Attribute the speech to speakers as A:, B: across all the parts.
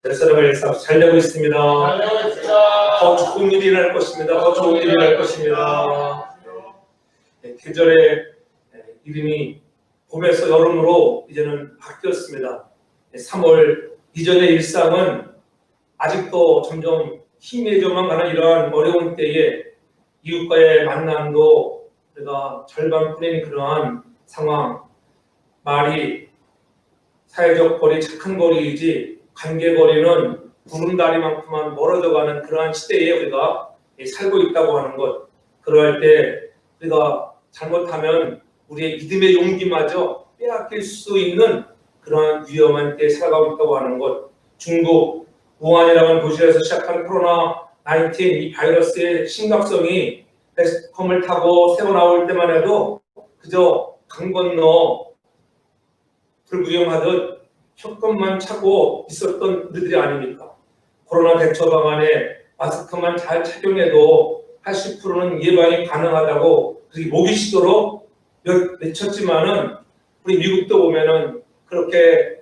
A: 베르사라바의 사업 잘 되고 있습니다. 더 좋은 일이 날 것입니다. 더 좋은 일이 날 것입니다. 계절의 이름이 봄에서 여름으로 이제는 바뀌었습니다. 3월 이전의 일상은 아직도 점점 희미해져만 가는 이러한 어려운 때에 이웃과의 만남도 우리가 절반뿐인 그러한 상황, 말이 사회적 거리, 착한 거리이지 관계 거리는 구름다리만큼만 멀어져가는 그러한 시대에 우리가 살고 있다고 하는 것. 그럴 때 우리가 잘못하면 우리의 믿음의 용기마저 빼앗길 수 있는 그러한 위험한 때에 살아가고 있다고 하는 것. 중국 우한이라는 도시에서 시작한 코로나19 이 바이러스의 심각성이 베스컴을 타고 새어 나올 때만 해도 그저 강 건너 불구경하듯 조금만 차고 있었던 우리들이 아닙니까? 코로나 대처 방안에 마스크만 잘 착용해도 80%는 예방이 가능하다고 그렇게 모기시도록 외쳤지만은 우리 미국도 보면은 그렇게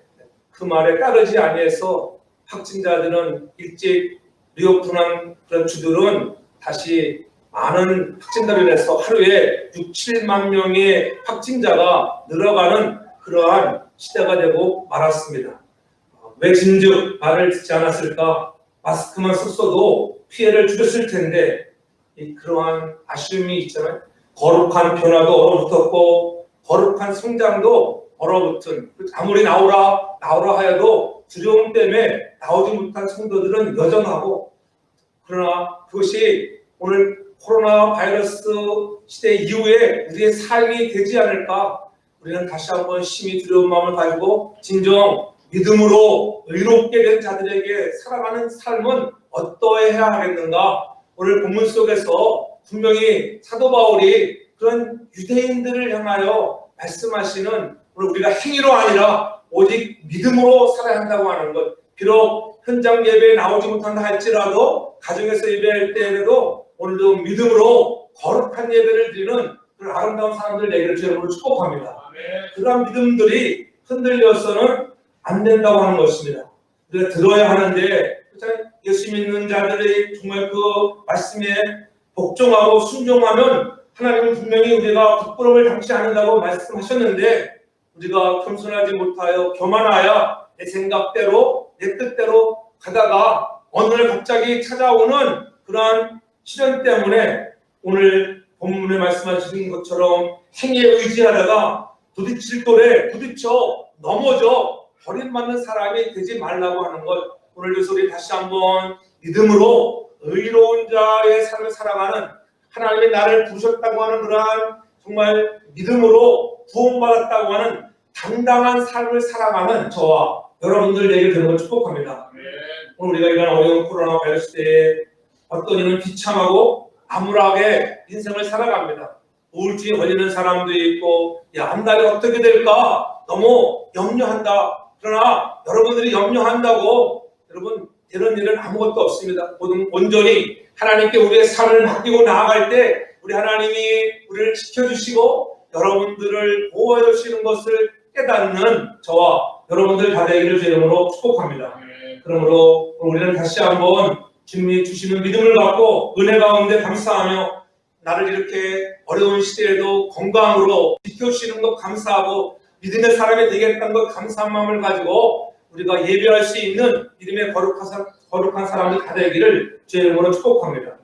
A: 그 말에 따르지 아니해서 확진자들은 일찍 리오픈한 그런 주들은 다시 많은 확진자를 해서 하루에 6, 7만 명의 확진자가 늘어가는 그러한 시대가 되고 말았습니다. 왜 진즉 말을 듣지 않았을까? 마스크만 썼어도 피해를 줄였을 텐데 그러한 아쉬움이 있잖아요. 거룩한 변화도 얼어붙었고 거룩한 성장도 얼어붙은, 아무리 나오라 하여도 두려움 때문에 나오지 못한 성도들은 여전하고, 그러나 그것이 오늘 코로나 바이러스 시대 이후에 우리의 삶이 되지 않을까? 우리는 다시 한번 심히 두려운 마음을 가지고 진정 믿음으로 의롭게 된 자들에게 살아가는 삶은 어떠해야 하겠는가? 오늘 본문 속에서 분명히 사도 바울이 그런 유대인들을 향하여 말씀하시는, 오늘 우리가 행위로 아니라 오직 믿음으로 살아야 한다고 하는 것. 비록 현장 예배에 나오지 못한다 할지라도 가정에서 예배할 때에도 오늘도 믿음으로 거룩한 예배를 드리는 그런 아름다운 사람들 되기를 주님으로 축복합니다. 그러한 믿음들이 흔들려서는 안 된다고 하는 것입니다. 우리가 들어야 하는데 예수 믿는 자들이 정말 그 말씀에 복종하고 순종하면 하나님은 분명히 우리가 부끄러움을 당치 않는다고 말씀하셨는데, 우리가 겸손하지 못하여 교만하여 내 생각대로 내 뜻대로 가다가 어느 날 갑자기 찾아오는 그러한 시련 때문에 오늘 본문에 말씀하신 것처럼 행위에 의지하다가 부딪힐 돌에 부딪혀 넘어져 버림받는 사람이 되지 말라고 하는 것. 오늘 그 소리 다시 한번 믿음으로 의로운 자의 삶을 살아가는, 하나님이 나를 부르셨다고 하는 그러한 정말 믿음으로 구원받았다고 하는 당당한 삶을 살아가는 저와 여러분들 되게 되는 걸 축복합니다. 오늘 우리가 이런 어려운 코로나 바이러스 때에 어떤 이는 비참하고 암울하게 인생을 살아갑니다. 우울증에 걸리는 사람도 있고, 한 달이 어떻게 될까 너무 염려한다. 그러나 여러분들이 염려한다고 여러분 되는 일은 아무것도 없습니다. 모든 온전히 하나님께 우리의 삶을 맡기고 나아갈 때 우리 하나님이 우리를 지켜주시고 여러분들을 보호해 주시는 것을 깨닫는 저와 여러분들 다 되기를 주님으로 축복합니다. 그러므로 우리는 다시 한번 주님이 주시는 믿음을 갖고 은혜 가운데 감사하며, 나를 이렇게 어려운 시대에도 건강으로 지켜주시는 것 감사하고 믿음의 사람이 되겠다는 것 감사한 마음을 가지고 우리가 예배할 수 있는 믿음의 거룩한 사람이 다 되기를 주의 이름으로 축복합니다.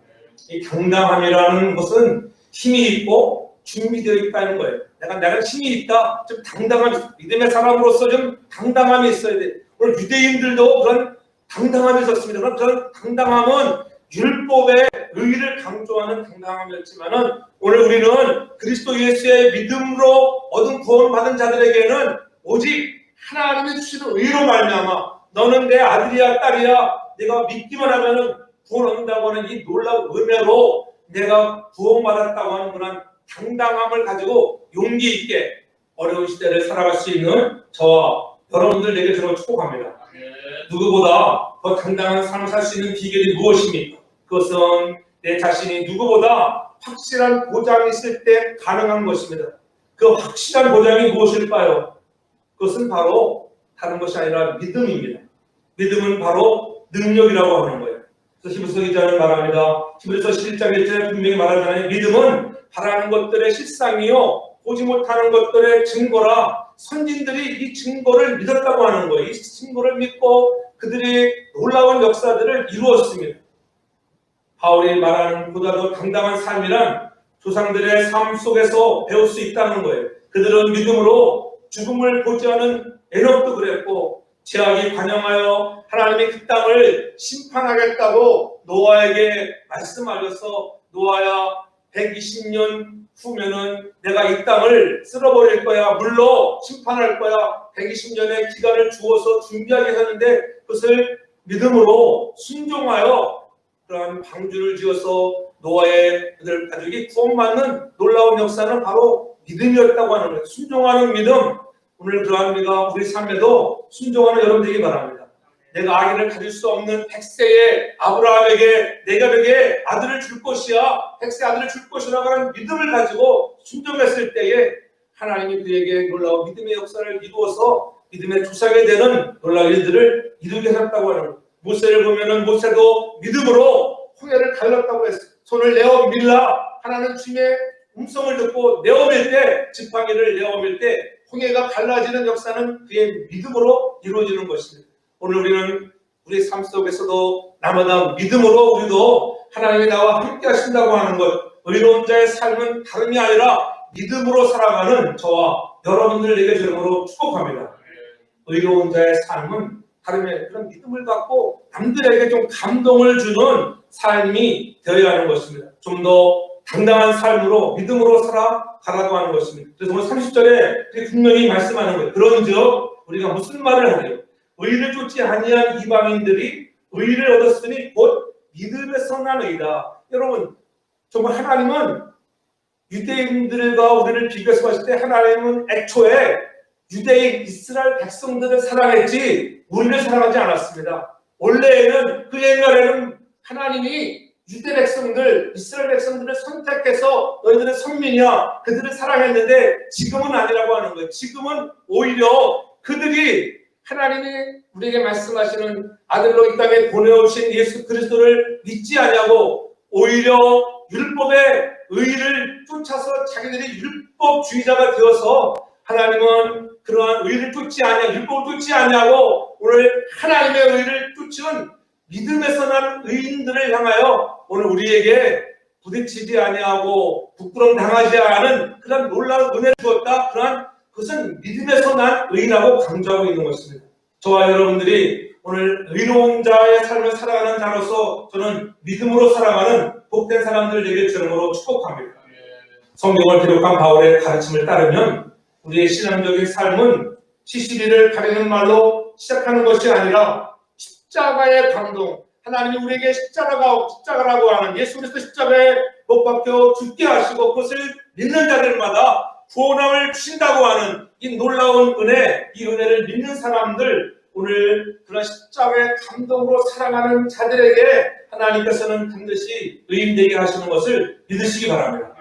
A: 이 당당함이라는 것은 힘이 있고 준비되어 있다는 거예요. 내가 힘이 있다, 좀 당당함이, 믿음의 사람으로서 좀 당당함이 있어야 돼. 오늘 유대인들도 그런 당당함이 있었습니다. 그런 당당함은 율법의 의를 강조하는 당당함이었지만은 오늘 우리는 그리스도 예수의 믿음으로 얻은 구원받은 자들에게는 오직 하나님이 주시는 의로 말미암아 너는 내 아들이야 딸이야, 내가 믿기만 하면은 구원 얻는다고 하는 이 놀라운 은혜로 내가 구원받았다고 하는 그런 당당함을 가지고 용기 있게 어려운 시대를 살아갈 수 있는 저와 여러분들에게 저는 축복합니다. 누구보다 더 당당한 삶을 살 수 있는 비결이 무엇입니까? 그것은 내 자신이 누구보다 확실한 보장이 있을 때 가능한 것입니다. 그 확실한 보장이 무엇일까요? 그것은 바로 다른 것이 아니라 믿음입니다. 믿음은 바로 능력이라고 하는 거예요. 그래서 히브리서 기자는 말합니다. 히브리서 11장 1절에 분명히 말하잖아요. 믿음은 바라는 것들의 실상이요 보지 못하는 것들의 증거라. 선진들이 이 증거를 믿었다고 하는 거예요. 이 증거를 믿고 그들이 놀라운 역사들을 이루었습니다. 바울이 말하는 보다도 당당한 삶이란 조상들의 삶 속에서 배울 수 있다는 거예요. 그들은 믿음으로 죽음을 보지 않은 에녹도 그랬고, 제약이 관영하여 하나님이 그 땅을 심판하겠다고 노아에게 말씀하셔서, 노아야 120년 후면은 내가 이 땅을 쓸어버릴 거야, 물로 심판할 거야, 120년의 기간을 주어서 준비하게 하는데 그것을 믿음으로 순종하여 그러한 방주를 지어서 노아의 그들 가족이 구원받는 놀라운 역사는 바로 믿음이었다고 하는 거예요. 순종하는 믿음. 오늘 그러한 우리가 우리 삶에도 순종하는 여러분 되기 바랍니다. 내가 아기를 가질 수 없는 100세의 아브라함에게 내가 너에게 아들을 줄 것이야, 100세 아들을 줄 것이라고 하는 믿음을 가지고 순종했을 때에 하나님이 그에게 놀라운 믿음의 역사를 이루어서 믿음의 조상이 되는 놀라운 일들을 이루게 하셨다고 하는 거예요. 모세를 보면은 모세도 믿음으로 홍해를 갈랐다고 했어요. 손을 내어 밀라. 하나는 주님의 음성을 듣고 내어밀 때, 지팡이를 내어밀 때 홍해가 갈라지는 역사는 그의 믿음으로 이루어지는 것입니다. 오늘 우리는 우리 삶 속에서도 나마다 믿음으로 우리도 하나님이 나와 함께 하신다고 하는 것, 의로운 자의 삶은 다름이 아니라 믿음으로 살아가는 저와 여러분들에게 주름으로 축복합니다. 의로운 자의 삶은 다름이 아니라 그런 믿음을 갖고 남들에게 좀 감동을 주는 삶이 되어야 하는 것입니다. 좀 더 당당한 삶으로 믿음으로 살아가라고 하는 것입니다. 그래서 오늘 30절에 분명히 말씀하는 거예요. 그런즉 우리가 무슨 말을 하래요? 의를 쫓지 아니한 이방인들이 의를 얻었으니 곧 믿음에서 난 의다. 여러분, 정말 하나님은 유대인들과 우리를 비교해서 봤을 때 하나님은 애초에 유대인 이스라엘 백성들을 사랑했지 우리를 사랑하지 않았습니다. 원래는 그 옛날에는 하나님이 유대 백성들, 이스라엘 백성들을 선택해서 너희들은 선민이야, 그들을 사랑했는데 지금은 아니라고 하는 거예요. 지금은 오히려 그들이 하나님이 우리에게 말씀하시는 아들로 이 땅에 보내오신 예수 그리스도를 믿지 않냐고 오히려 율법의 의를 쫓아서 자기들이 율법주의자가 되어서 하나님은 그러한 의를 쫓지 않냐, 율법을 쫓지 않냐고 오늘 하나님의 의를 쫓은 믿음에서 난 의인들을 향하여 오늘 우리에게 부딪히지 아니하고 부끄러움 당하지 않은 그런 놀라운 은혜를 주었다. 그러한 그것은 믿음에서 난 의라고 강조하고 있는 것입니다. 저와 여러분들이 오늘 의로운 자의 삶을 살아가는 자로서 저는 믿음으로 살아가는 복된 사람들 되길 주름으로 축복합니다. 성경을 기록한 바울의 가르침을 따르면 우리의 신앙적인 삶은 시시리를 가리는 말로 시작하는 것이 아니라 십자가의 감동, 하나님이 우리에게 십자가라고 하는 예수 그리스도 십자가에 못 박혀 죽게 하시고 그것을 믿는 자들마다 구원함을 주신다고 하는 이 놀라운 은혜, 이 은혜를 믿는 사람들, 오늘 그런 십자가의 감동으로 살아가는 자들에게 하나님께서는 반드시 의인되게 하시는 것을 믿으시기 바랍니다.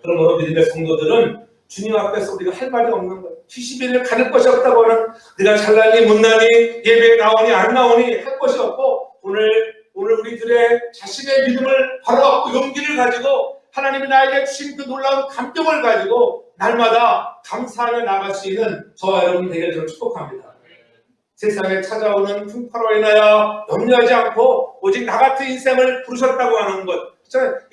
A: 그러므로 믿음의 성도들은 주님 앞에서 우리가 할 말이 없는 거예요. 70일을 가릴 것이 없다고 하는, 네가 잘나니 못나니 예배에 나오니 안 나오니 할 것이 없고 오늘 우리들의 자신의 믿음을 바로 용기를 가지고 하나님이 나에게 주신 그 놀라운 감동을 가지고 날마다 감사하며 나갈 수 있는 저와 여러분 되게 저는 축복합니다. 세상에 찾아오는 풍파로 인하여 염려하지 않고 오직 나 같은 인생을 부르셨다고 하는 것,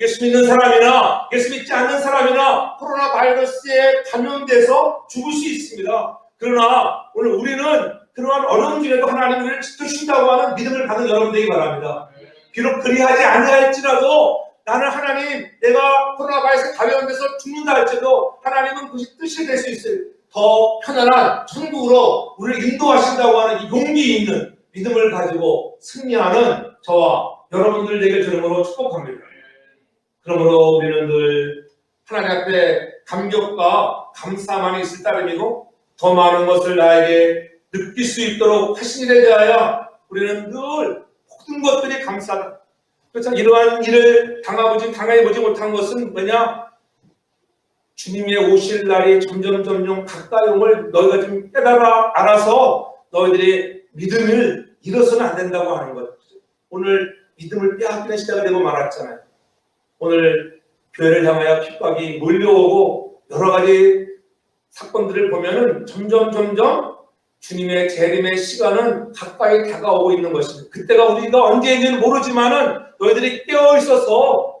A: 예수 믿는 사람이나 예수 믿지 않는 사람이나 코로나 바이러스에 감염돼서 죽을 수 있습니다. 그러나 오늘 우리는 그러한 어려움 중에도 하나님을 우리를 지켜주신다고 하는 믿음을 갖는 여러분 되기 바랍니다. 비록 그리하지 아니할지라도 나는 하나님, 내가 코로나 바이러스에 감염돼서 죽는다 할지라도 하나님은 그것이 뜻이 될 수 있어요. 더 편안한 천국으로 우리를 인도하신다고 하는 이 용기 있는 믿음을 가지고 승리하는 저와 여러분들 되길 주름으로 축복합니다. 그러므로 우리는 늘 하나님 앞에 감격과 감사만이 있을 따름이고 더 많은 것을 나에게 느낄 수 있도록 하신 일에 대하여 우리는 늘 모든 것들이 감사하다. 그렇죠? 이러한 일을 당해보지 못한 것은 뭐냐? 주님의 오실 날이 점점 가까이 옴을 너희가 좀 깨달아 알아서 너희들이 믿음을 잃어서는 안 된다고 하는 것. 오늘 믿음을 빼앗기는 시대가 되고 말았잖아요. 오늘 교회를 향하여 핍박이 몰려오고 여러 가지 사건들을 보면은 점점 주님의 재림의 시간은 가까이 다가오고 있는 것입니다. 그때가 우리가 언제인지는 모르지만은 너희들이 깨어 있어서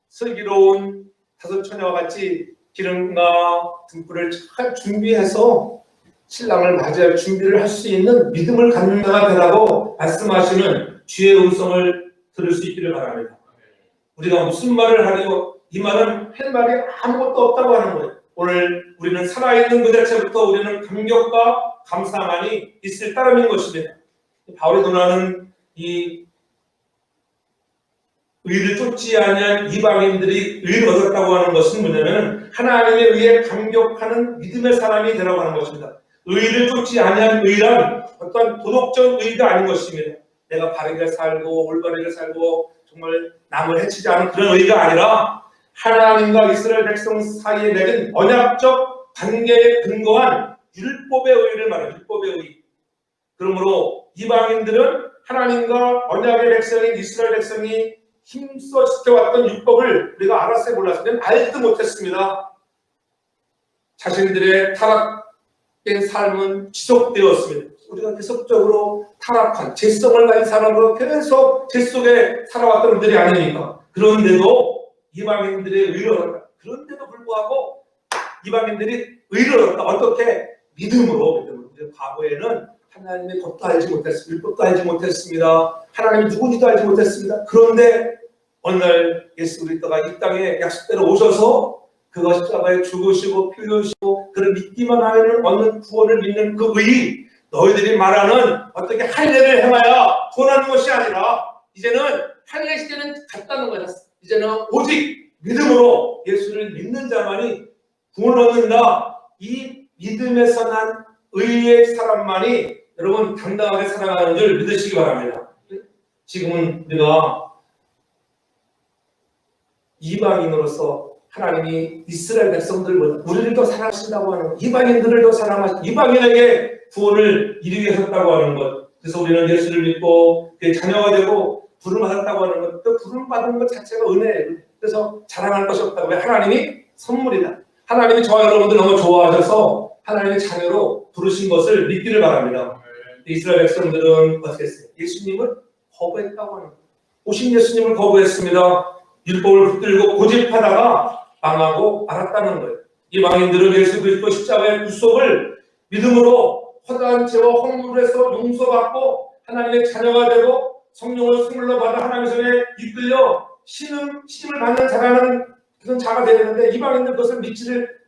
A: 슬기로운 다섯 처녀와 같이 기름과 등불을 잘 준비해서 신랑을 맞이할 준비를 할 수 있는 믿음을 갖는 자가 되라고 말씀하시는 주의 음성을 들을 수 있기를 바랍니다. 우리가 무슨 말을 하려 이 말은 할 말이 아무것도 없다고 하는 거예요. 오늘 우리는 살아있는 그 자체부터 우리는 감격과 감사만이 있을 따름인 것입니다. 바울이 논하는 이 의를 쫓지 아니한 이방인들이 의를 얻었다고 하는 것은 뭐냐면 하나님에 의해 감격하는 믿음의 사람이 되라고 하는 것입니다. 의를 쫓지 아니한 의란 어떤 도덕적 의가 아닌 것입니다. 내가 바르게 살고 올바르게 살고 정말 남을 해치지 않은 그런 의가 아니라 하나님과 이스라엘 백성 사이에 맺은 언약적 관계에 근거한 율법의 의를 말해요. 율법의 의. 그러므로 이방인들은 하나님과 언약의 백성인 이스라엘 백성이 힘써 지켜왔던 율법을 우리가 알았어요, 몰랐어요? 알지도 못했습니다. 자신들의 타락된 삶은 지속되었습니다. 우리가 계속적으로 타락한 죄성을 가진 사람으로 계속 죄 속에 살아왔던 분들이 아니니까. 그런데도 이방인들의 의를 얻었다. 그런데도 불구하고 이방인들이 의를 얻었다. 어떻게? 믿음으로. 과거에는 하나님의 법도 알지 못했습니다. 율법도 알지 못했습니다. 하나님이 누군지도 알지 못했습니다. 그런데 어느 날 예수 그리스도가 이 땅에 약속대로 오셔서 그가 십자가에 죽으시고 피 흘리시고 그를 믿기만 하면 얻는 구원을 믿는 그 의, 너희들이 말하는 어떻게 할례를 행하여 구원하는 것이 아니라 이제는 할례 시대는 갔다는 거야. 이제는 오직 믿음으로 예수를 믿는 자만이 구원을 얻는다. 이 믿음에서 난 의의 사람만이 여러분 당당하게 살아가는 줄 믿으시기 바랍니다. 지금은 우리가 이방인으로서 하나님이 이스라엘 백성들보다 우리를 더 사랑하신다고 하는 것, 이방인들을 더 사랑하신 이방인에게 구원을 이루게 하셨다고 하는 것. 그래서 우리는 예수를 믿고 그의 자녀가 되고 부름 받았다고 하는 것. 또 부름 받은 것 자체가 은혜예요. 그래서 자랑할 것이 없다고. 왜? 하나님이 선물이다. 하나님이 저와 여러분들 너무 좋아하셔서 하나님의 자녀로 부르신 것을 믿기를 바랍니다. 이스라엘 백성들은 어떻게 했어요? 예수님을 거부했다고 하는 거예요. 오신 예수님을 거부했습니다. 율법을 붙들고 고집하다가 망하고 말았다는 거예요. 이 망인들은 예수 그리스도 십자가의 구속을 믿음으로 허다한 죄와 허물에서 용서받고 하나님의 자녀가 되고 성령을 선물로 받아 하나님의 손에 이끌려 신임을 받는 자라는 그런 자가 되는데 이방인들 그것을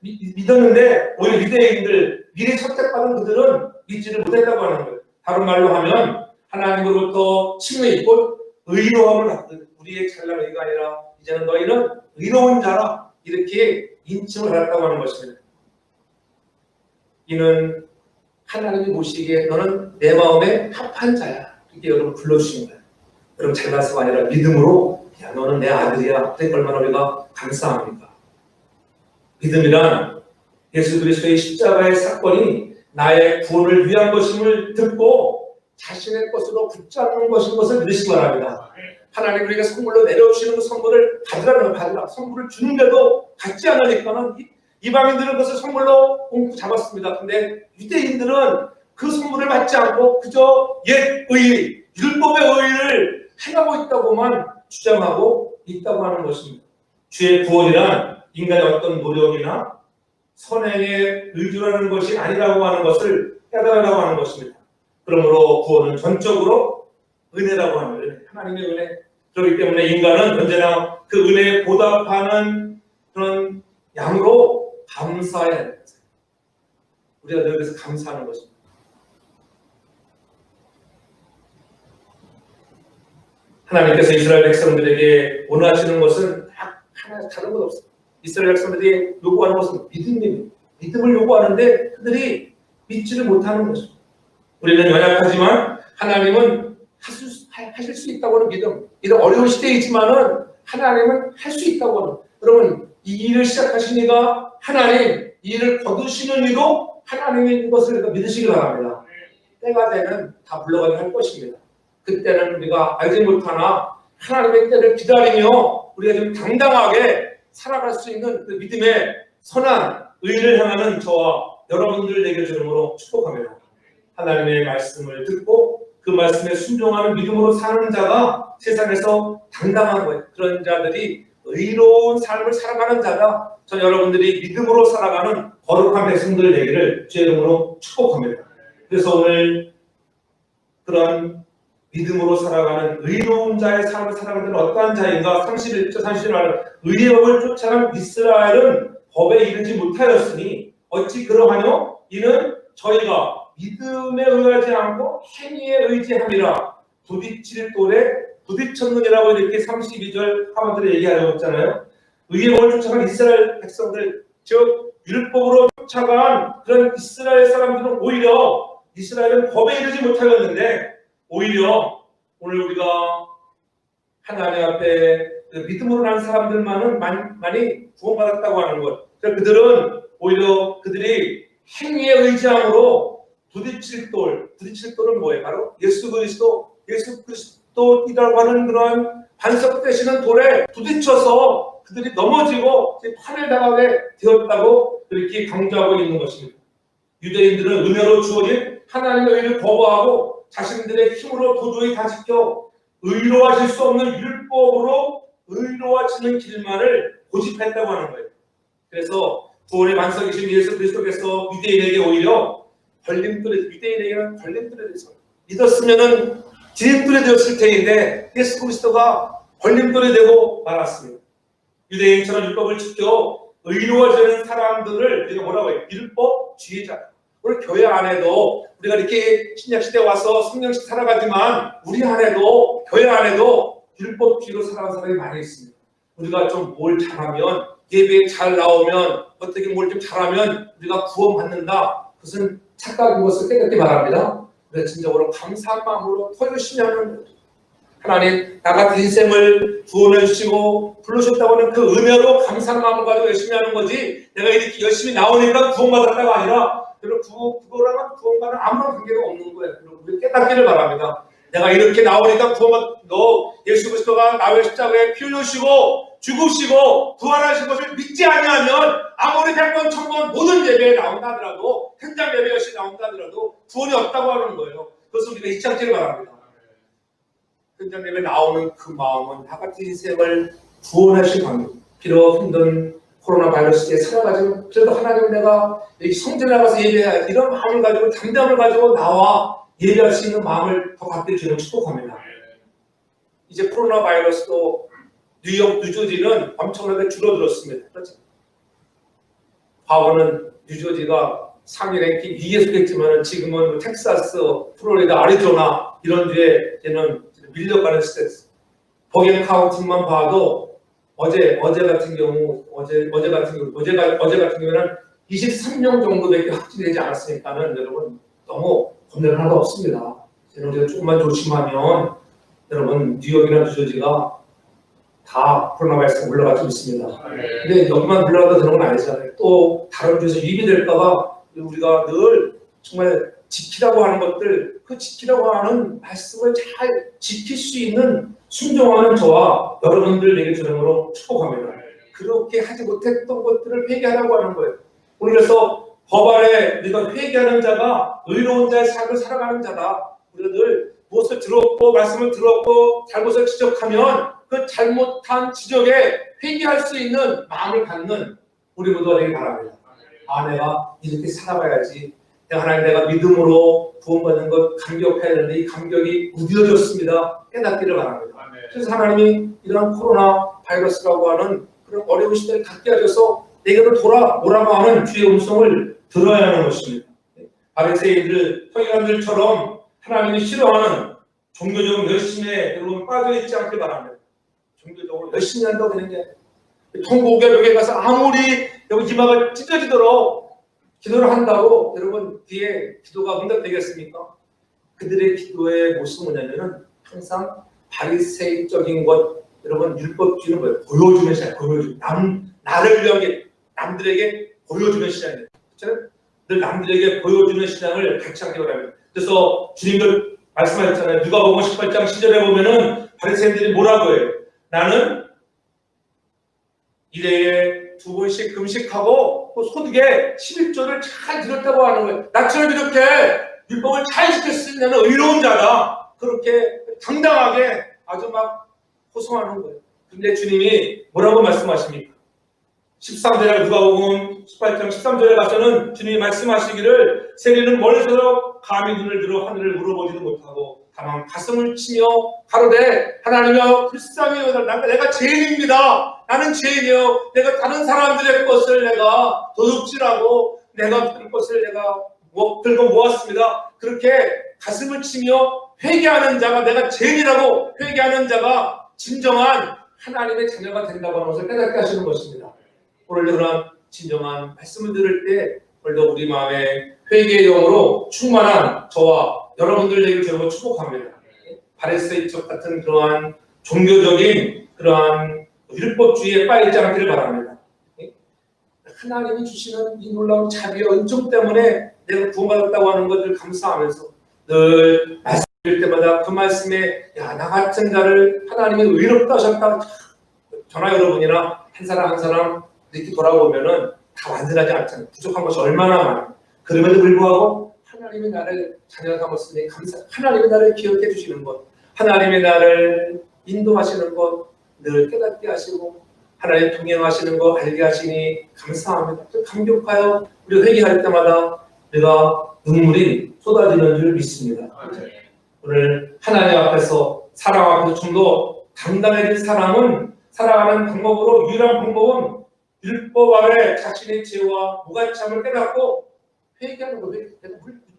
A: 믿었는데 오히려 유대인들 미리 선택받은 그들은 믿지를 못했다고 하는 거예요. 다른 말로 하면 하나님으로부터 칭의 곧 의로움을 받은 우리의 잘난 의가 아니라 이제는 너희는 의로운 자라 이렇게 인칭을 받았다고 하는 것입니다. 이는 하나님이 보시기에 너는 내 마음에 합한 자야. 이렇게 여러분 불러주신 거예요. 여러분 잘나서가 아니라 믿음으로 야 너는 내 아들이야. 그러니까 얼마나 우리가 감사합니까? 믿음이란 예수 그리스도의 십자가의 사건이 나의 구원을 위한 것임을 듣고 자신의 것으로 붙잡는 것인 것을 믿으시기 바랍니다. 하나님 우리가 선물로 내려주시는 그 선물을 받으라. 선물을 주는데도 갖지 않으니까는 이방인들은 그것을 선물로 옹고 잡았습니다. 근데 유대인들은 그 선물을 받지 않고 그저 옛 의, 율법의 의를 행하고 있다고만 주장하고 있다고 하는 것입니다. 주의 구원이란 인간의 어떤 노력이나 선행에 의존하는 것이 아니라고 하는 것을 깨달으라고 하는 것입니다. 그러므로 구원은 전적으로 은혜라고 하는 거예요. 하나님의 은혜. 그렇기 때문에 인간은 언제나 그 은혜에 보답하는 그런 양으로 감사해야 됩니다. 우리가 늘 그래서 감사하는 것입니다. 하나님께서 이스라엘 백성들에게 원하시는 것은 하나 다른 것 없어요. 이스라엘 백성들이 요구하는 것은 믿음입니다. 믿음을 요구하는데 그들이 믿지를 못하는 것입니다. 우리는 연약하지만 하나님은 하실 수 있다고 하는 믿음. 이런 어려운 시대이지만은 하나님은 할 수 있다고 하는. 여러분 이 일을 시작하신 이가 하나님, 이 일을 거두시는 이도 하나님인 것을 믿으시기 바랍니다. 때가 되면 다 물러가게 할 것입니다. 그때는 우리가 알지 못하나 하나님의 때를 기다리며 우리가 좀 당당하게 살아갈 수 있는 그 믿음의 선한 의를 향하는 저와 여러분들 되길 주름으로 축복합니다. 하나님의 말씀을 듣고 그 말씀에 순종하는 믿음으로 사는 자가 세상에서 당당한 거예요. 그런 자들이 의로운 삶을 살아가는 자가 저 여러분들이 믿음으로 살아가는 거룩한 백성들 되기를 주의 이름으로 축복합니다. 그래서 오늘 그런 믿음으로 살아가는 의로운 자의 삶을 살아가는 데는 어떠한 자인가? 31절 31절 말은 의의 법을 쫓아간 이스라엘은 법에 이르지 못하였으니 어찌 그러하뇨? 이는 저희가 믿음에 의하지 않고 행위에 의지함이라 부딪힐 돌에 부딪혔느니라고 이렇게 32절 하반절에 얘기하려고 했잖아요. 의의 법을 쫓아간 이스라엘 백성들, 즉 율법으로 쫓아간 그런 이스라엘 사람들은 오히려 이스라엘은 법에 이르지 못하였는데 오히려 오늘 우리가 하나님 앞에 믿음으로 난 사람들만은 많이 구원받았다고 하는 것. 그러니까 그들은 오히려 그들이 행위에 의지함으로 부딪힐 돌은 뭐예요? 바로 예수 그리스도이라고 하는 그런 반석되시는 돌에 부딪혀서 그들이 넘어지고 판을 당하게 되었다고 그렇게 강조하고 있는 것입니다. 유대인들은 은혜로 주어진 하나님의 의를 거부하고 자신들의 힘으로 도저히 다 지켜 의로워질 수 없는 율법으로 의로워지는 길만을 고집했다고 하는 거예요. 그래서 구원의 반석이신 예수 그리스도께서 유대인에게 오히려 유대인에게는 걸림돌이 돼서 믿었으면은 디딤돌이 되었을 테인데 예수 그리스도가 걸림돌이 되고 말았습니다. 유대인처럼 율법을 지켜 의로워지는 사람들을 우리가 뭐라고 해요? 율법주의자. 오늘 교회 안에도 우리가 이렇게 신약시대에 와서 성령식 살아가지만 우리 안에도 교회 안에도 율법주의로 살아가는 사람이 많이 있습니다. 우리가 좀 뭘 잘하면 예배에 잘 나오면 어떻게 뭘 좀 잘하면 우리가 구원받는다. 그것은 착각인 것을 깨닫기 바랍니다. 우리가 진정으로 감사한 마음으로 더 열심히 하는 거죠. 하나님 나 같은 인생을 구원해 주시고 불러주셨다고 하는 그 은혜로 감사한 마음을 가지고 열심히 하는 거지 내가 이렇게 열심히 나오니까 구원받았다가 아니라 그거랑은 구원과는 아무런 관계가 없는 거예요. 우리 깨닫기를 바랍니다. 내가 이렇게 나오니까 너 예수 그리스도가 나의 십자가에 피 흘리시고 죽으시고 부활하신 것을 믿지 아니하면 아무리 100번 1000번 모든 예배에 나온다 하더라도 현장 예배 열심히 나온다 하더라도 구원이 없다고 하는 거예요. 그것을 우리가 잊지 않기를 바랍니다. 현장 예배 나오는 그 마음은 다 같은 인생을 구원하신 방법. 비록 힘든 코로나 바이러스에 살아가지고 그래도 하나님 내가 성전에 나가서 예배해야 이런 마음을 가지고 담담을 가지고 나와 예배할 수 있는 마음을 더 갖게 주는 축복합니다. 이제 코로나 바이러스도 뉴욕, 뉴저지는 엄청나게 줄어들었습니다. 그렇죠? 과거는 뉴저지가 상위 랭킹 2에 속했지만 지금은 텍사스, 플로리다, 아리조나 이런 데에는 밀려가는 시대였어요. 버겐 카운티만 봐도 어제 같은 경우는 23명 정도밖에 확진되지 않았으니까는 여러분 너무 겁낼 하나도 없습니다. 우리가 조금만 조심하면 여러분 뉴욕이나 뉴저지가 다 코로나 바이러스가 올라가고 있습니다. 근데 여기만 올라가도 되는 건 아니잖아요. 또 다른 주에서 유입이 될까봐 우리가 늘 정말 지키라고 하는 것들, 그 지키라고 하는 말씀을 잘 지킬 수 있는 순종하는 저와 여러분들에게 주름으로 축복합니다. 그렇게 하지 못했던 것들을 회개하라고 하는 거예요. 오늘 그래서 법 아래 우리가 회개하는 자가 의로운 자의 삶을 살아가는 자다. 우리가 늘 무엇을 들었고 말씀을 들었고 잘못을 지적하면 그 잘못한 지적에 회개할 수 있는 마음을 갖는 우리 모두가 되기 바랍니다. 내가 이렇게 살아가야지. 하나님 내가 믿음으로 구원받는 것 감격해야 되는데 이 감격이 무뎌졌습니다. 깨닫기를 바랍니다. 그래서 하나님이 이런 코로나 바이러스라고 하는 그런 어려운 시대를 갖게 하셔서 내게로 돌아오라고 하는 주의 음성을 들어야 하는 것입니다. 바리새인들, 서기관들처럼 하나님이 싫어하는 종교적 열심에 여러분 빠져있지 않길 바랍니다. 종교적으로 열심히 한다고 되는 게 통곡의 벽에 가서 아무리 여기 이마가 찢어지도록 기도를 한다고 여러분 뒤에 기도가 응답되겠습니까? 그들의 기도의 모습은 뭐냐면은 항상 바리새인적인 것, 여러분 율법주의는 뭐예요? 보여주는 시간, 나를 위한 게 남들에게 보여주는 시간이에요. 그렇죠? 늘 남들에게 보여주는 신앙을 같이 하기 바랍니다. 그래서 주님들 말씀하셨잖아요. 누가복음 18장 10절에 보면은 바리새인들이 뭐라고 해요? 나는 일회에 2번씩 금식하고 또 소득에 11조를 잘 드렸다고 하는 거예요. 나처럼 이렇게 율법을 잘 지켰으니 나는 의로운 자다. 그렇게 당당하게 아주 막 호소하는 거예요. 근데 주님이 뭐라고 말씀하십니까? 13절에 누가복음 18장 13절에 가서는 주님이 말씀하시기를 세리는 멀리서 감히 눈을 들어 하늘을 물어보지도 못하고 다만 가슴을 치며 가로되 하나님이여 불쌍히 여겨달라. 내가 죄인입니다. 나는 죄인이요. 내가 다른 사람들의 것을 내가 도둑질하고 내가 든 것을 내가 들고 모았습니다. 그렇게 가슴을 치며 회개하는 자가 내가 죄인이라고 회개하는 자가 진정한 하나님의 자녀가 된다고 하는 것을 깨닫게 하시는 것입니다. 오늘 그런 진정한 말씀을 들을 때 오늘도 우리 마음에 회개의 영으로 충만한 저와 여러분들 되길 저는 축복합니다. 바리새인적 같은 그러한 종교적인 그러한 율법주의에 빠지지 않기를 바랍니다. 하나님이 주시는 이 놀라운 자비와 은총 때문에 내가 구원받았다고 하는 것을 감사하면서 늘 말씀 드릴 때마다 그 말씀에 야, 나 같은 자를 하나님이 의롭다 하셨다. 저나 여러분이나 한 사람 한 사람 이렇게 돌아보면은 다 완전하지 않잖아요. 부족한 것이 얼마나 많아요. 그럼에도 불구하고 하나님이 나를 자녀 삼았으니 하나님이 나를 기억해 주시는 것, 하나님이 나를 인도하시는 것 늘 깨닫게 하시고 하나님 동행하시는 거 알게 하시니 감사합니다. 감격하여 우리 회개할 때마다 내가 눈물이 쏟아지는 줄 믿습니다. 오늘 하나님 앞에서 사랑 앞에서 좀 더 당당해진 사람은 살아가는 방법으로 유일한 방법은 율법 아래 자신의 죄와 무가치함을 깨닫고 회개하는 거예요.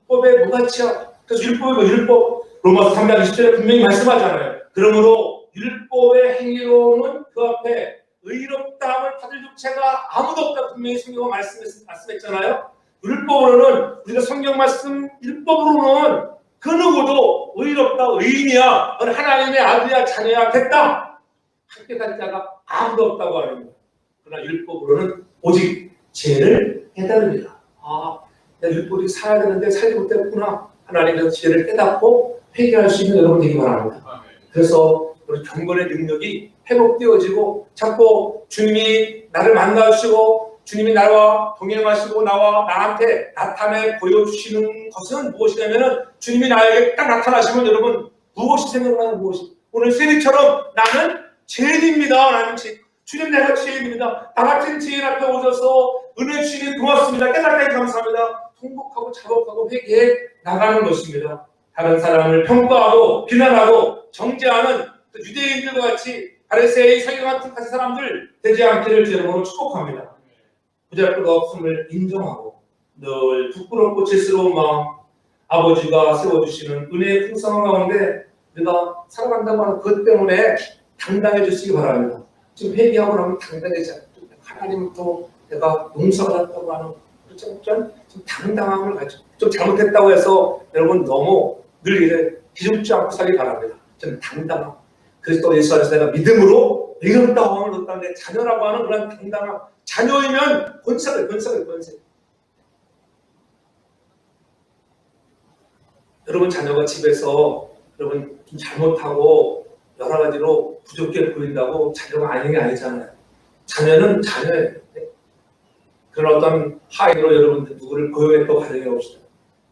A: 율법에 무가치함. 그래서 율법 로마서 3장 20절에 분명히 말씀하잖아요. 그러므로 율법의 행위로는 그 앞에 의롭다함을 받을 육체가 아무도 없다. 분명히 성경은 말씀했잖아요. 율법으로는 우리가 성경 말씀 율법으로는 그 누구도 의롭다 의인이야 너는 하나님의 아들이야 자녀야 됐다 함께 갈 자가 아무도 없다고 합니다. 그러나 율법으로는 오직 죄를 깨달습니다. 내가 율법이 살아야 되는데 살지 못했구나. 하나님의 죄를 깨닫고 회개할 수 있는 여러분 되기 바랍니다. 그래서 우리 경건의 능력이 회복되어지고 자꾸 주님이 나를 만나주시고 주님이 나와 동행하시고 나한테 나타내 보여주시는 것은 무엇이냐면은 주님이 나에게 딱 나타나시면 여러분 무엇이 생각나는 무엇이 오늘 세리처럼 나는 죄인입니다. 나는 주님 내가 죄인입니다. 나 같은 죄인 앞에 오셔서 은혜 주시니 고맙습니다. 깨닫게 감사합니다. 통곡하고 자복하고 회개해 나가는 것입니다. 다른 사람을 평가하고 비난하고 정죄하는 유대인들과 같이 바리새인 서기관 같은 사람들 되지 않기를 여러분으로 축복합니다. 부잘것 없음을 인정하고 늘 부끄럽고 죄스러운 마음 아버지가 세워주시는 은혜의 풍성한 가운데 우리가 살아간다고 하는 그것 때문에 당당해지시기 바랍니다. 지금 회개하고 나면 당당해져. 하나님은 또 내가 용서가 났다고 하는 좀 당당함을 가지고 좀 잘못했다고 해서 여러분 너무 늘 이래 기죽지 않고 살기 바랍니다. 좀 당당함. 그리스도 예수 안에서 내가 믿음으로 의롭다고 함을 얻다 내 자녀라고 하는 그런 당당함. 자녀이면 권세. 여러분 자녀가 집에서 여러분 좀 잘못하고 여러 가지로 부족해 보인다고 자녀가 아닌 게 아니잖아요. 자녀는 자녀예요. 그런 어떤 하이로 여러분들 누구를 고용했다고 가정해 봅시다.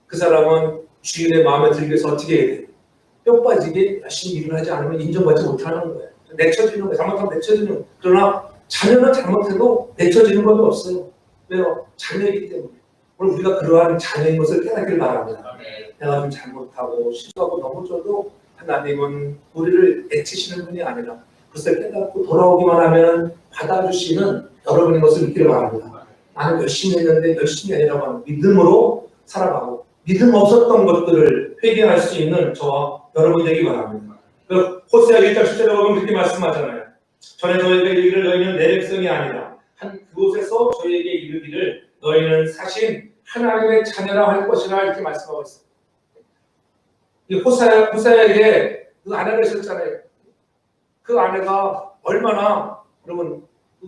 A: 그 사람은 주인의 마음에 들기 위해서 어떻게 해야 돼요? 뼈 빠지게 열심히 일을 하지 않으면 인정받지 못하는 거예요. 내쳐지는 거예요. 잘못하면 내쳐지는 거예요. 그러나 자녀는 잘못해도 내쳐지는 건 없어요. 왜요? 자녀이기 때문에. 오늘 우리가 그러한 자녀인 것을 깨닫기를 바랍니다. 내가 좀 잘못하고 실수하고 넘어져도 하나님은 우리를 내치시는 분이 아니라 그것을 깨닫고 돌아오기만 하면 받아주시는 여러분인 것을 믿기를 바랍니다. 나는 열심히 했는데 열심히 아니라고 하는 믿음으로 살아가고 믿음 없었던 것들을 회개할 수 있는 저와 여러분 되기 바랍니다. 호세아 1장 10절에 보면 그렇게 말씀하잖아요. 전에 너희에게 이르기를 너희는 내 백성이 아니라 한 그곳에서 저희에게 이르기를 너희는 사신 하나님의 자녀라 할 것이라 이렇게 말씀하고 있습니다. 호세아에게 그 아내가 있었잖아요. 그 아내가 얼마나 여러분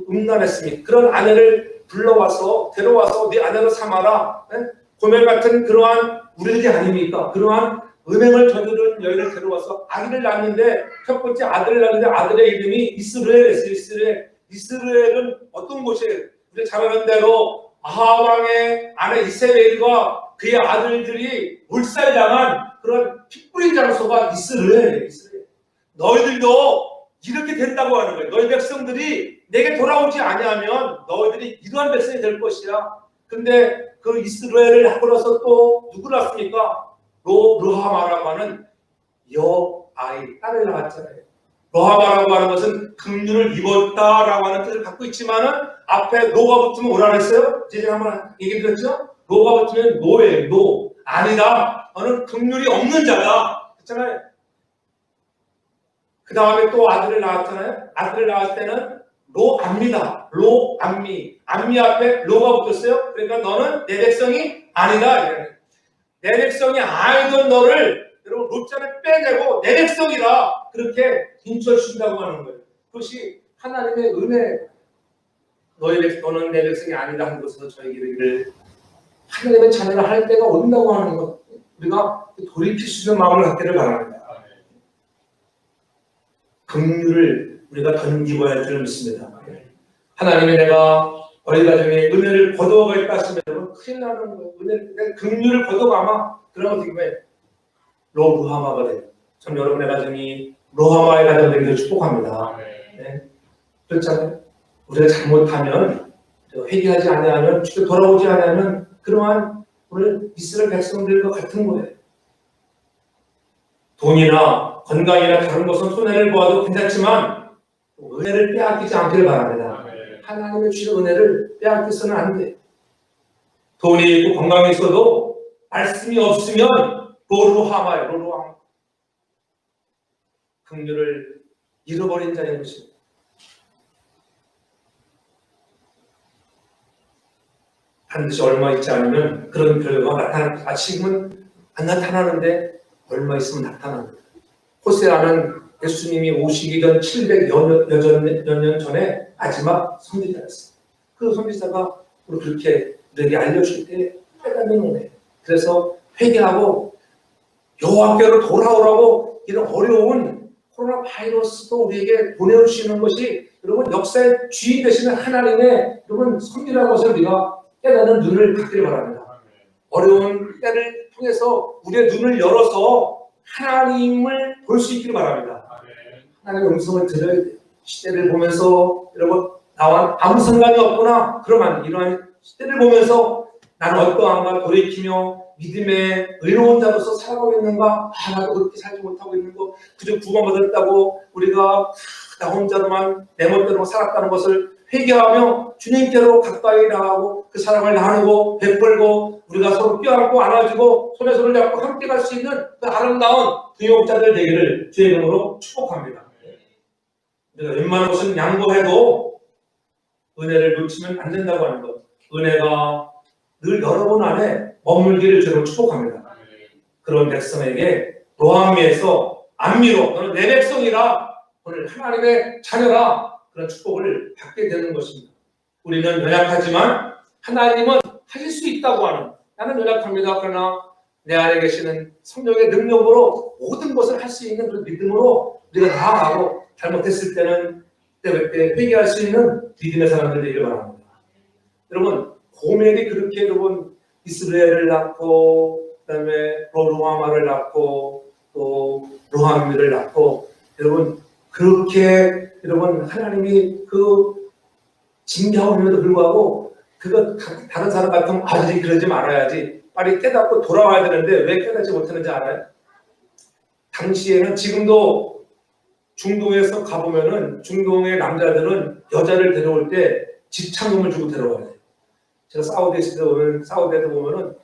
A: 음란했습니까? 그런 아내를 데려와서 네 아내로 삼아라. 고멜 같은 그러한 우리들이 아닙니까? 그러한 음행을 저지른 여인을 데려와서 아기를 낳는데 첫 번째 아들을 낳는데 아들의 이름이 이스라엘이었어요. 이스라엘은 어떤 곳이에요? 우리 잘 아는 대로 아합 왕의 아내 이세벨과 그의 아들들이 몰살당한 그런 핏불인 장소가 이스라엘이에요. 너희들도 이렇게 된다고 하는 거예요. 너희 백성들이 내게 돌아오지 아니하면 너희들이 이러한 백성이 될 것이야. 근데 그 이스라엘을 하고 나서 또 누구를 낳습니까? 로하마라고 하는 여아이 딸을 낳았잖아요. 로하마라고 하는 것은 긍휼을 입었다라고 하는 뜻을 갖고 있지만은 앞에 로가 붙으면 뭐라 그랬어요? 제가 한번 얘기 드렸죠? 로가 붙으면 노예요. 노. 아니다. 너는 긍휼이 없는 자다. 그렇잖아요. 그 다음에 또 아들을 낳았잖아요. 아들을 낳았을 때는 로암미다. 로암미. 암미 앞에 로가 붙었어요. 그러니까 너는 내 백성이 아니다. 내 백성이 아니던 너를 여러분 로자를 빼내고 내 백성이라 그렇게 인쳐주신다고 하는 거예요. 그것이 하나님의 은혜. 너는 내 백성이 아니다 하는 것으로 저에게 이르기를 하나님의 자녀를 할 때가 온다고 하는 것. 우리가 돌이킬 수 있는 마음을 갖기를 바랍니다. 긍휼을 우리가 던지고야 할 줄 믿습니다. 하나님이 내가 너희 가정에 은혜를 거두어가겠다 하시면 여러분 큰일 나는 거예요. 은혜를, 긍휼을 거두어가마 그러면 어떻게 해? 로루하마가 돼요. 전 여러분의 가정이 로하마의 가정 되기를 축복합니다. 네. 그렇잖아요. 우리가 잘못하면 회개하지 않으면 주께 돌아오지 않으면 그러한 오늘 이스라엘 백성들과 같은 거예요. 돈이나 건강이나 다른 것은 손해를 보아도 괜찮지만 은혜를 빼앗기지 않기를 바랍니다. 하나님의 주신 은혜를 빼앗겨서는 안 돼. 돈이 있고 건강이 있어도 말씀이 없으면 로루하마예요. 로루하마. 긍휼을 잃어버린 자의 것입니다. 반드시 얼마 있지 않으면 그런 결과가 나타납니다. 지금은 안 나타나는데 얼마 있으면 나타납니다. 호세아는 예수님이 오시기 전 700여 년 전에 마지막 선지자였어요. 그 선지자가 그렇게 우리에게 알려줄 때 깨닫는 은혜. 그래서 회개하고 여호와께로 돌아오라고 이런 어려운 코로나 바이러스도 우리에게 보내주시는 것이 여러분 역사의 주인 되시는 하나님의 여러분 선지라는 것을 우리가 깨닫는 눈을 갖기를 바랍니다. 어려운 때를 통해서 우리의 눈을 열어서 하나님을 볼 수 있기를 바랍니다. 하나님의 음성을 들어야 돼요. 시대를 보면서 여러분 나와 아무 상관이 없구나. 그러면 이러한 시대를 보면서 나는 어떠한가 돌이키며 믿음의 의로운 자로서 살아가고 있는가? 나도 그렇게 살지 못하고 있는 거 그저 구원받았다고 우리가 나 혼자로만 내 멋대로 살았다는 것을 회개하며 주님께로 가까이 나가고 그 사랑을 나누고 베풀고 우리가 서로 껴안고 안아주고 손에 손을 잡고 함께 갈 수 있는 그 아름다운 동역자들 되기를 주의 이름으로 축복합니다. 우리가 웬만한 것은 양보해도 은혜를 놓치면 안 된다고 하는 것. 은혜가 늘 여러분 안에 머물기를 주로 축복합니다. 그런 백성에게 로함미에서 안미로 너는 내 백성이라 오늘 하나님의 자녀라 그런 축복을 받게 되는 것입니다. 우리는 연약하지만 하나님은 하실 수 있다고 하는 나는 연약합니다. 그러나 내 안에 계시는 성령의 능력으로 모든 것을 할 수 있는 그런 믿음으로 우리가 나아가고 잘못했을 때는 그때 회개할 수 있는 믿음의 사람들 되기를 바랍니다. 여러분 고멜이 그렇게 여러분 이스라엘을 낳고 그다음에 로하마를 낳고 또 로함미를 낳고 여러분 그렇게 여러분 하나님이 그 징계함에도 불구하고 그거 다른 사람 같으면 아직 그러지 말아야지 빨리 깨닫고 돌아와야 되는데 왜 깨닫지 못하는지 알아요? 당시에는 지금도 중동에서 가보면은 중동의 남자들은 여자를 데려올 때 집착금을 주고 데려와야 돼요. 제가 사우디에도 보면은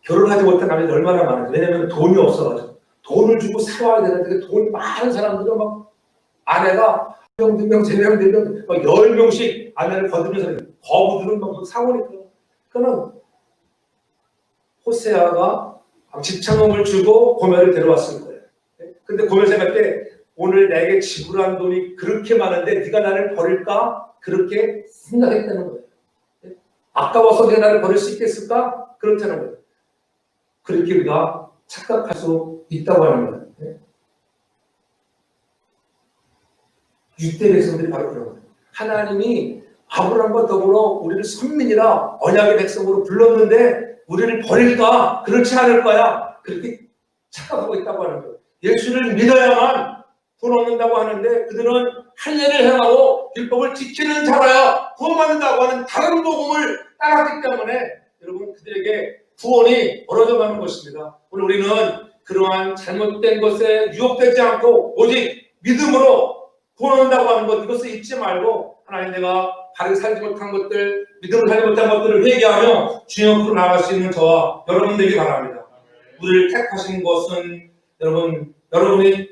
A: 결혼하지 못한 남자들이 얼마나 많아요. 왜냐면 돈이 없어가지고 돈을 주고 사와야 되는데 돈 많은 사람들은 막 아내가 한 명, 두 명, 세 명, 네 명, 막 10명씩 아내를 거두면서 거부들은 막 사오니까. 그러면 호세아가 집착금을 주고 고멜을 데려왔을 거예요. 근데 고멜 생각할 때 오늘 내게 지불한 돈이 그렇게 많은데 네가 나를 버릴까? 그렇게 생각했다는 거예요. 아까워서 네가 나를 버릴 수 있겠을까? 그렇다는 거예요. 그렇게 우리가 착각할 수 있다고 하는 거예요. 유대 백성들이 바로 그런 거예요. 하나님이 아브라함과 더불어 우리를 선민이라 언약의 백성으로 불렀는데 우리를 버릴까? 그렇지 않을 거야. 그렇게 착각하고 있다고 하는 거예요. 예수를 믿어야만 돈 얻는다고 하는데 그들은 할례를 행하고 율법을 지키는 자라야 구원받는다고 하는 다른 복음을 따랐기 때문에 여러분 그들에게 구원이 벌어져 가는 것입니다. 오늘 우리는 그러한 잘못된 것에 유혹되지 않고 오직 믿음으로 구원 얻는다고 하는 것 이것을 잊지 말고 하나님 내가 바르게 살지 못한 것들 믿음으로 살지 못한 것들을 회개하며 주님 앞으로 나아갈 수 있는 저와 여러분 되기 바랍니다. 우리를 택하신 것은 여러분이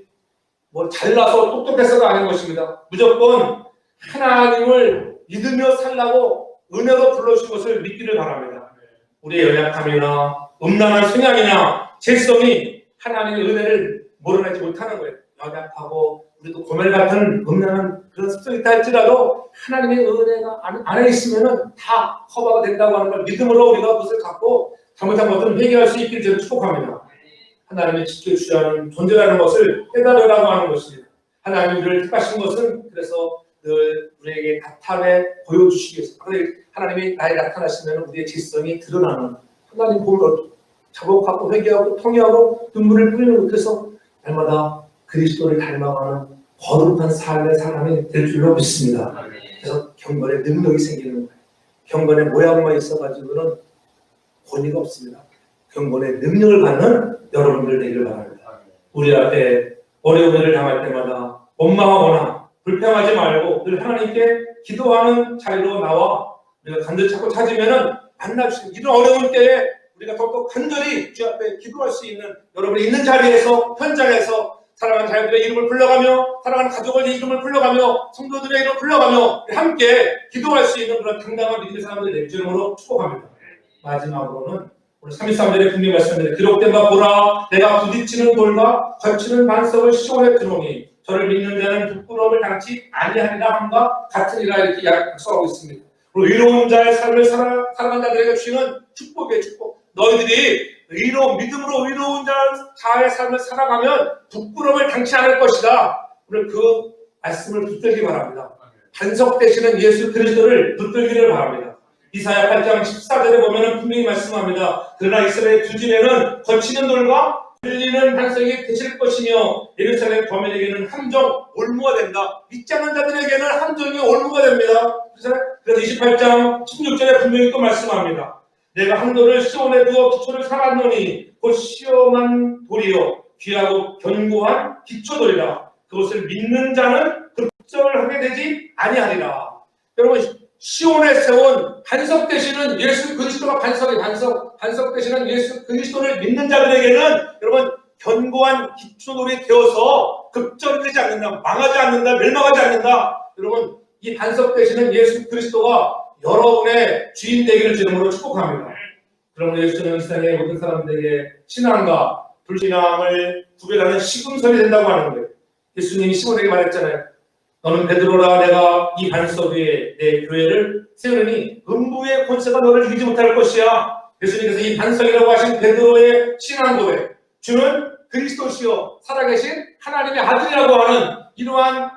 A: 뭐 잘나서 똑똑해서가 아닌 것입니다. 무조건 하나님을 믿으며 살라고 은혜로 불러주신 것을 믿기를 바랍니다. 우리의 연약함이나 음란한 성향이나 죄성이 하나님의 은혜를 몰아내지 못하는 거예요. 연약하고 우리도 고멜 같은 음란한 그런 습성이 있다 할지라도 하나님의 은혜가 안에 있으면 다 커버가 된다고 하는 걸 믿음으로 우리가 그것을 갖고 잘못한 것들은 회개할 수 있기를 저는 축복합니다. 하나님이 지켜주셔야 하는 존재라는 것을 깨달으라고 하는 것입니다. 하나님이 우리를 택하신 것은 그래서 늘 우리에게 나타내 보여주시기 위해서 하나님이 나에 나타나시면 우리의 지성이 드러나는 하나님 보면 자복하고 회개하고 통회하고 눈물을 뿌리는 그래서 날마다 그리스도를 닮아가는 거룩한 삶의 사람이 될 줄로 믿습니다. 그래서 경건의 능력이 생기는 거예요. 경건의 모양만 있어가지고는 권위가 없습니다. 경건의 능력을 갖는 여러분들 되기를 바랍니다. 우리 앞에 어려운 일을 당할 때마다 원망하거나 불평하지 말고 늘 하나님께 기도하는 자리로 나와 우리가 간절히 찾고 찾으면은 만나주시는 이런 어려운 때에 우리가 더욱더 간절히 주 앞에 기도할 수 있는 여러분이 있는 자리에서 현장에서 사랑하는 자녀들의 이름을 불러가며 사랑하는 가족의 이름을 불러가며 성도들의 이름을 불러가며 함께 기도할 수 있는 그런 당당한 믿음의 사람들을 내 주름으로 축복합니다. 마지막으로는 오늘 33절의 분명히 말씀드린 기록된 바 보라 내가 부딪히는 돌과 거치는 반석을 시온에 두노니 저를 믿는 자는 부끄러움을 당치 아니하리라 함과 같으리라 이렇게 약속하고 있습니다. 그리고 의로운 자의 삶을 살아간 자들에게 주시는 축복이에요. 축복. 너희들이 믿음으로 의로운 자의 삶을 살아가면 부끄러움을 당치 않을 것이다. 오늘 그 말씀을 붙들기 바랍니다. 반석 되시는 예수 그리스도를 붙들기를 바랍니다. 이사야 8장 14절에 보면 분명히 말씀합니다. 그러나 이스라엘 두 집에는 거치는 돌과 흘리는 반석이 되실 것이며 예루살렘 거민에게는 함정 올무가 된다. 믿지 않는 자들에게는 함정이 올무가 됩니다. 그래서 28장 16절에 분명히 또 말씀합니다. 내가 한돌을 시온에 두어 기초를 삼았노니 곧 시험한 돌이요 귀하고 견고한 기초돌이라. 그것을 믿는 자는 급절을 하게 되지 아니하리라. 여러분 시온에 세운 반석 되시는 예수 그리스도가 반석 되시는 예수 그리스도를 믿는 자들에게는 여러분 견고한 기초돌이 되어서 급절되지 않는다, 망하지 않는다, 멸망하지 않는다. 여러분 이 반석 되시는 예수 그리스도가 여러분의 주인 되기를 주름으로 축복합니다. 그러므로 예수는 이 세상의 모든 사람들에게 신앙과 불신앙을 구별하는 시금설이 된다고 하는 거예요. 예수님이 시몬에게 말했잖아요. 너는 베드로라 내가 이 반석 위에 내 교회를 세우니 음부의 권세가 너를 이기지 못할 것이야. 예수님께서 이 반석이라고 하신 베드로의 신앙 고백, 주는 그리스도시요 살아계신 하나님의 아들이라고 하는 이러한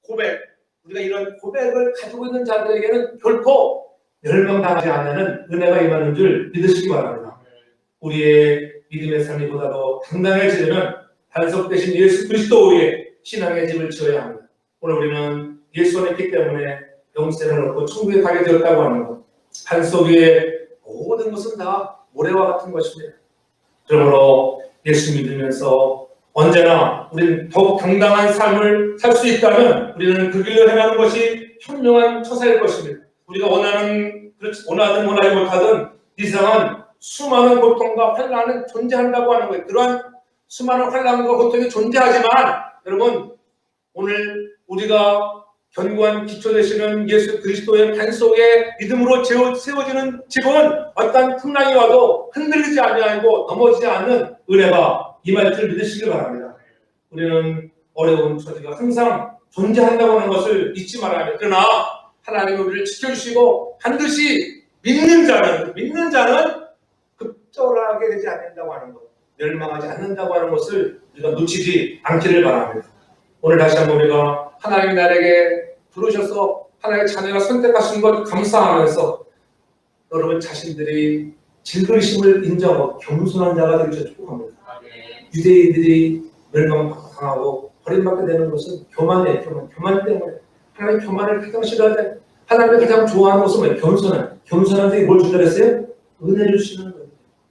A: 고백, 우리가 이런 고백을 가지고 있는 자들에게는 결코 멸망당하지 않는 은혜가 임하는 줄 믿으시기 바랍니다. 우리의 믿음의 삶이 보다 더 당당해지려면 반석 대신 예수 그리스도 위에 신앙의 집을 지어야 합니다. 오늘 우리는 예수 안에 있기 때문에 영생을 얻고 천국에 가게 되었다고 하는 것. 반석 위에 모든 것은 다 모래와 같은 것입니다. 그러므로 예수 믿으면서 언제나 우리는 더욱 당당한 삶을 살 수 있다면 우리는 그 길로 행하는 것이 현명한 처사일 것입니다. 우리가 원하든 원하지 못하든 이 세상은 수많은 고통과 환난은 존재한다고 하는 거예요. 그러한 수많은 환난과 고통이 존재하지만 여러분 오늘 우리가 견고한 기초 되시는 예수 그리스도의 반석에 믿음으로 세워지는 집은 어떤 풍랑이 와도 흔들리지 아니하고 넘어지지 않는 은혜가 임할 줄 믿으시길 바랍니다. 우리는 어려운 처지가 항상 존재한다고 하는 것을 잊지 말아야 합니다. 그러나 하나님이 우리를 지켜주시고 반드시 믿는 자는 적절하게 되지 않는다고 하는 것, 멸망하지 않는다고 하는 것을 우리가 놓치지 않기를 바랍니다. 오늘 다시 한번 우리가 하나님 나에게 부르셔서 하나님의 자녀가 선택하신 것 감사하면서 여러분 자신들이 질그심을 인정하고 겸손한 자가 되기를 축복합니다. 유대인들이 멸망당하고 버림받게 되는 것은 교만이에요. 교만 때문에 하나님 교만을 가장 싫어하는데 하나님이 가장 좋아하는 것은 뭐예요? 겸손한 자에게 뭘 주라 했어요? 은혜를 주시는 거예요.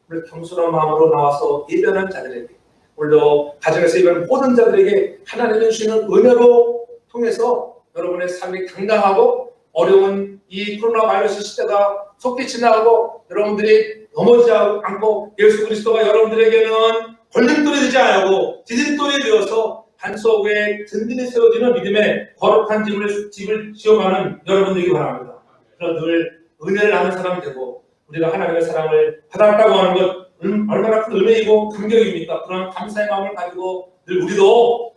A: 우리 겸손한 마음으로 나와서 예배하는 자들에게 오늘도 가정에서 예배하는 모든 자들에게 하나님이 주시는 은혜로 통해서 여러분의 삶이 당당하고 어려운 이 코로나 바이러스 시대가 속히 지나가고 여러분들이 넘어지지 않고 예수 그리스도가 여러분들에게는 걸림돌이 되지 않고 디딤돌이 되어서 반석에 든든히 세워지는 믿음의 거룩한 집을 지어가는 여러분들이기 바랍니다. 그런 늘 은혜를 나는 사람이 되고 우리가 하나님의 사랑을 받았다고 하는 것 얼마나 큰 은혜이고 감격입니까? 그런 감사의 마음을 가지고 늘 우리도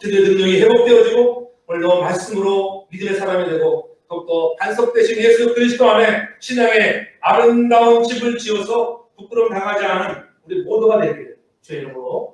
A: 기도의 능력이 회복되어지고 오늘도 말씀으로 믿음의 사람이 되고 더욱더 반석 대신 예수 그리스도 안에 신앙의 아름다운 집을 지어서 부끄러움 당하지 않은 우리 모두가 되기를 주의 이름으로